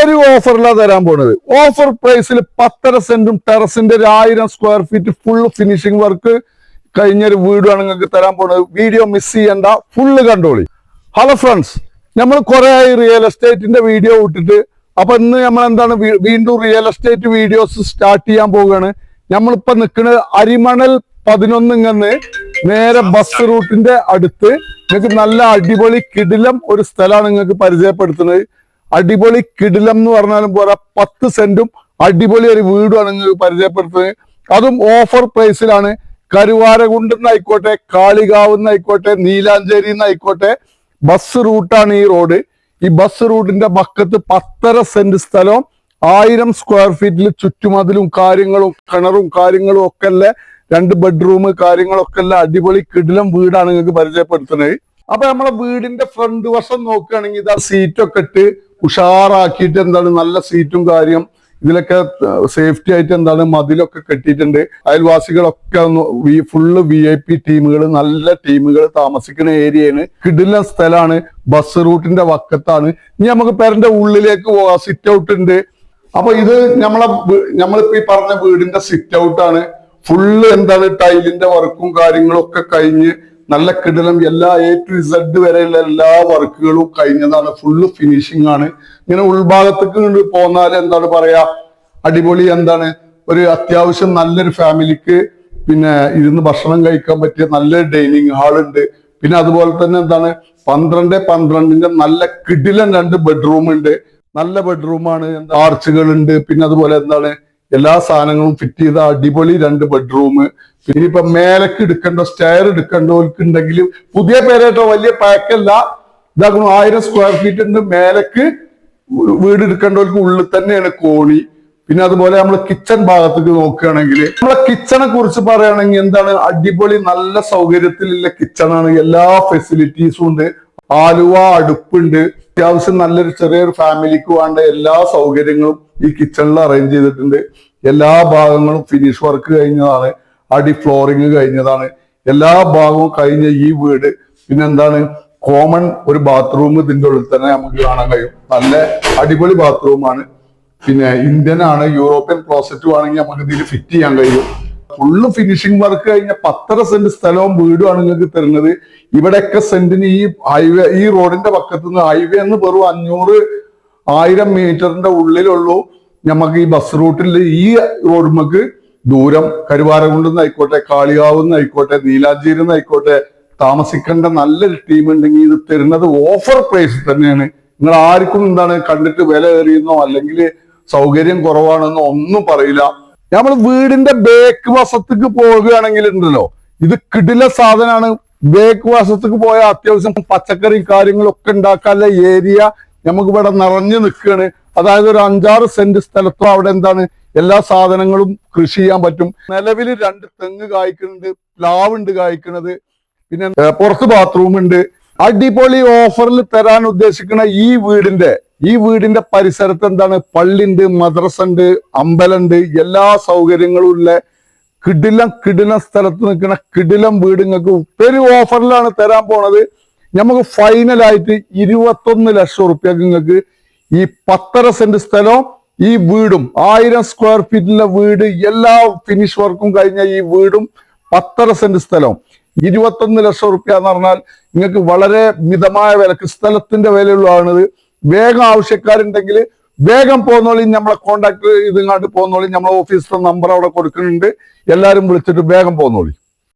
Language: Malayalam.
പെരു ഓഫറിലാണ് തരാൻ പോണത്. ഓഫർ പ്രൈസിൽ 10.5 സെന്റും ടെറസിന്റെ 1000 square feet full finishing work കഴിഞ്ഞൊരു വീടാണ് നിങ്ങൾക്ക് തരാൻ പോണത്. വീഡിയോ മിസ് ചെയ്യണ്ട, ഫുള്ള് കണ്ടോളി. ഹലോ ഫ്രണ്ട്സ്, നമ്മൾ കുറെ ആയി റിയൽ എസ്റ്റേറ്റിന്റെ വീഡിയോ ഇട്ടിട്ട്. അപ്പൊ ഇന്ന് നമ്മൾ എന്താണ് വീണ്ടും റിയൽ എസ്റ്റേറ്റ് വീഡിയോസ് സ്റ്റാർട്ട് ചെയ്യാൻ പോവുകയാണ്. നമ്മളിപ്പോ നിൽക്കുന്നത് അരിമണൽ 11 നേരെ ബസ് റൂട്ടിന്റെ അടുത്ത് നിങ്ങൾക്ക് നല്ല അടിപൊളി കിടിലം ഒരു സ്ഥലമാണ് നിങ്ങൾക്ക് പരിചയപ്പെടുത്തുന്നത്. അടിപൊളി കിടിലം എന്ന് പറഞ്ഞാലും പോരാ, 10 സെന്റും അടിപൊളി ഒരു വീടുമാണ് നിങ്ങൾക്ക് പരിചയപ്പെടുത്തുന്നത്. അതും ഓഫർ പ്രൈസിലാണ്. കരുവാരകുണ്ടെന്നായിക്കോട്ടെ, കാളികാവെന്നായിക്കോട്ടെ, നീലാഞ്ചേരി എന്നായിക്കോട്ടെ, ബസ് റൂട്ടാണ് ഈ റോഡ്. ഈ ബസ് റൂട്ടിന്റെ പക്കത്ത് 10.5 സെന്റ് സ്ഥലവും 1000 സ്ക്വയർ ഫീറ്റിൽ ചുറ്റുമതിലും കാര്യങ്ങളും കിണറും കാര്യങ്ങളും ഒക്കെ അല്ലേ, 2 ബെഡ്റൂം കാര്യങ്ങളൊക്കെ അല്ല, അടിപൊളി കിടിലം വീടാണ് നിങ്ങൾക്ക് പരിചയപ്പെടുത്തുന്നത്. അപ്പൊ നമ്മളെ വീടിന്റെ ഫ്രണ്ട് വശം നോക്കുകയാണെങ്കിൽ ഇതാ സീറ്റൊക്കെ ഇട്ട് ഉഷാറാക്കിയിട്ട് എന്താണ് നല്ല സീറ്റും കാര്യം, ഇതിലൊക്കെ സേഫ്റ്റി ആയിട്ട് എന്താണ് മതിലൊക്കെ കെട്ടിയിട്ടുണ്ട്. അയൽവാസികളൊക്കെ ഫുള്ള് VIP ടീമുകൾ, നല്ല ടീമുകൾ താമസിക്കുന്ന ഏരിയയാണ്. കിടിലൻ സ്ഥലമാണ്, ബസ് റൂട്ടിന്റെ വക്കത്താണ്. ഇനി നമുക്ക് പേരന്റെ ഉള്ളിലേക്ക് പോകാം. സിറ്റ് ഔട്ട് ഉണ്ട്. അപ്പൊ ഇത് നമ്മളിപ്പോ ഈ പറഞ്ഞ വീടിന്റെ സിറ്റ് ഔട്ടാണ്. ഫുള്ള് എന്താണ് ടൈലിന്റെ വർക്കും കാര്യങ്ങളും ഒക്കെ കഴിഞ്ഞ് നല്ല കിടിലം എല്ലാ A to Z വരെയുള്ള എല്ലാ വർക്കുകളും കഴിഞ്ഞതാണ്. ഫുള്ള് ഫിനിഷിംഗ് ആണ്. ഇങ്ങനെ ഉൾഭാഗത്തേക്ക് പോന്നാൽ എന്താണ് പറയാ, അടിപൊളി എന്താണ് ഒരു അത്യാവശ്യം നല്ലൊരു ഫാമിലിക്ക് പിന്നെ ഇരുന്ന് ഭക്ഷണം കഴിക്കാൻ പറ്റിയ നല്ലൊരു ഡൈനിങ് ഹാൾ ഉണ്ട്. പിന്നെ അതുപോലെ തന്നെ എന്താണ് 12x12 നല്ല കിടിലൻ 2 ബെഡ്റൂം ഉണ്ട്. നല്ല ബെഡ്റൂമാണ്, ആർച്ചുകൾ ഉണ്ട്. പിന്നെ അതുപോലെ എന്താണ് എല്ലാ സാധനങ്ങളും ഫിറ്റ് ചെയ്ത അടിപൊളി 2 ബെഡ്റൂം. പിന്നെ ഇപ്പൊ മേലേക്ക് എടുക്കണ്ടോ സ്റ്റെയർ എടുക്കണ്ടോർക്കുണ്ടെങ്കിൽ പുതിയ പേരായിട്ടോ, വലിയ പാക്കല്ല, ഇതാക്കണം 1000 സ്ക്വയർ ഫീറ്റ് ഉണ്ട്. മേലേക്ക് വീട് എടുക്കേണ്ടവർക്ക് ഉള്ളിൽ തന്നെയാണ് കോണി. പിന്നെ അതുപോലെ നമ്മൾ കിച്ചൺ ഭാഗത്തേക്ക് നോക്കുകയാണെങ്കിൽ നമ്മളെ കിച്ചണെ കുറിച്ച് പറയുകയാണെങ്കിൽ എന്താണ് അടിപൊളി നല്ല സൗകര്യത്തിലുള്ള കിച്ചണാണ്. എല്ലാ ഫെസിലിറ്റീസും ഉണ്ട്. ആലുവ അടുപ്പുണ്ട്. അത്യാവശ്യം നല്ലൊരു ചെറിയൊരു ഫാമിലിക്ക് വേണ്ട എല്ലാ സൗകര്യങ്ങളും ഈ കിച്ചണിൽ അറേഞ്ച് ചെയ്തിട്ടുണ്ട്. എല്ലാ ഭാഗങ്ങളും ഫിനിഷ് വർക്ക് കഴിഞ്ഞതാണ്. അടി ഫ്ലോറിങ് കഴിഞ്ഞതാണ്. എല്ലാ ഭാഗവും കഴിഞ്ഞ ഈ വീട് പിന്നെ എന്താണ് കോമൺ ഒരു ബാത്റൂം ഇതിന്റെ ഉള്ളിൽ തന്നെ നമുക്ക് കാണാൻ കഴിയും. നല്ല അടിപൊളി ബാത്റൂമാണ്. പിന്നെ ഇന്ത്യൻ ആണ്, യൂറോപ്യൻ ക്ലോസറ്റും ആണെങ്കിൽ നമുക്ക് ഇതിൽ ഫിറ്റ് ചെയ്യാൻ കഴിയും. ഫുള്ള് ഫിനിഷിംഗ് വർക്ക് കഴിഞ്ഞ 10.5 സെന്റ് സ്ഥലവും വീടുമാണ് നിങ്ങൾക്ക് തരുന്നത്. ഇവിടെയൊക്കെ സെന്റിന് ഈ ഹൈവേ, ഈ റോഡിന്റെ പക്കത്ത് നിന്ന് ഹൈവേ എന്ന് വെറും 500-1000 മീറ്ററിന്റെ ഉള്ളിലുള്ളൂ നമുക്ക് ഈ ബസ് റൂട്ടിൽ. ഈ റോഡുമക്ക് ദൂരം കരുവാരകുണ്ടെന്നായിക്കോട്ടെ, കാളികാവെന്നായിക്കോട്ടെ, നീലാഞ്ചേരി എന്നായിക്കോട്ടെ, താമസിക്കേണ്ട നല്ലൊരു ടീം ഉണ്ടെങ്കിൽ ഇത് തരുന്നത് ഓഫർ പ്രൈസ് തന്നെയാണ്. നിങ്ങൾ ആർക്കും എന്താണ് കണ്ടിട്ട് വില ഏറിയെന്നോ അല്ലെങ്കിൽ സൗകര്യം കുറവാണെന്നോ ഒന്നും പറയില്ല. നമ്മൾ വീടിന്റെ ബേക്ക് വശത്തേക്ക് പോകുകയാണെങ്കിൽ ഉണ്ടല്ലോ, ഇത് കിടില സാധനമാണ്. ബേക്ക് വശത്തേക്ക് പോയാൽ അത്യാവശ്യം പച്ചക്കറി കാര്യങ്ങളൊക്കെ ഉണ്ടാക്കാനുള്ള ഏരിയ നമുക്ക് ഇവിടെ നിറഞ്ഞു നിൽക്കുകയാണ്. അതായത് ഒരു 5-6 സെന്റ് സ്ഥലത്തോ അവിടെ എന്താണ് എല്ലാ സാധനങ്ങളും കൃഷി ചെയ്യാൻ പറ്റും. നിലവിൽ 2 തെങ്ങ് കായ്ക്കുന്നുണ്ട്, പ്ലാവുണ്ട് കായ്ക്കുന്നത്. പിന്നെ പുറത്ത് ബാത്റൂം ഉണ്ട്. അടിപൊളി ഓഫറിൽ തരാൻ ഉദ്ദേശിക്കുന്ന ഈ വീടിന്റെ പരിസരത്ത് എന്താണ് പള്ളിയുണ്ട്, മദ്രസ ഉണ്ട്, അമ്പലമുണ്ട്, എല്ലാ സൗകര്യങ്ങളും ഉള്ള കിടിലം സ്ഥലത്ത് നിൽക്കുന്ന കിടിലം വീട് നിങ്ങൾക്ക് ഒരു ഓഫറിലാണ് തരാൻ പോണത്. നമുക്ക് ഫൈനലായിട്ട് 21 ലക്ഷം റുപ്യക്ക് നിങ്ങൾക്ക് ഈ 10.5 സെന്റ് സ്ഥലവും ഈ വീടും 1000 സ്ക്വയർ ഫീറ്റിലെ വീട് എല്ലാ ഫിനിഷ് വർക്കും കഴിഞ്ഞ ഈ വീടും 10.5 സെന്റ് സ്ഥലവും 21 ലക്ഷം റുപ്യ എന്ന് പറഞ്ഞാൽ നിങ്ങൾക്ക് വളരെ മിതമായ വിലക്ക് സ്ഥലത്തിന്റെ വിലയുള്ളതാണിത്. വേഗം ആവശ്യക്കാരുണ്ടെങ്കിൽ വേഗം പോന്നോളി, നമ്മളെ കോണ്ടാക്ട് ചെയ്തിങ്ങാണ്ട് പോന്നോളി. നമ്മളെ ഓഫീസിലെ നമ്പർ അവിടെ കൊടുക്കുന്നുണ്ട്. എല്ലാവരും വിളിച്ചിട്ട് വേഗം പോന്നോളി.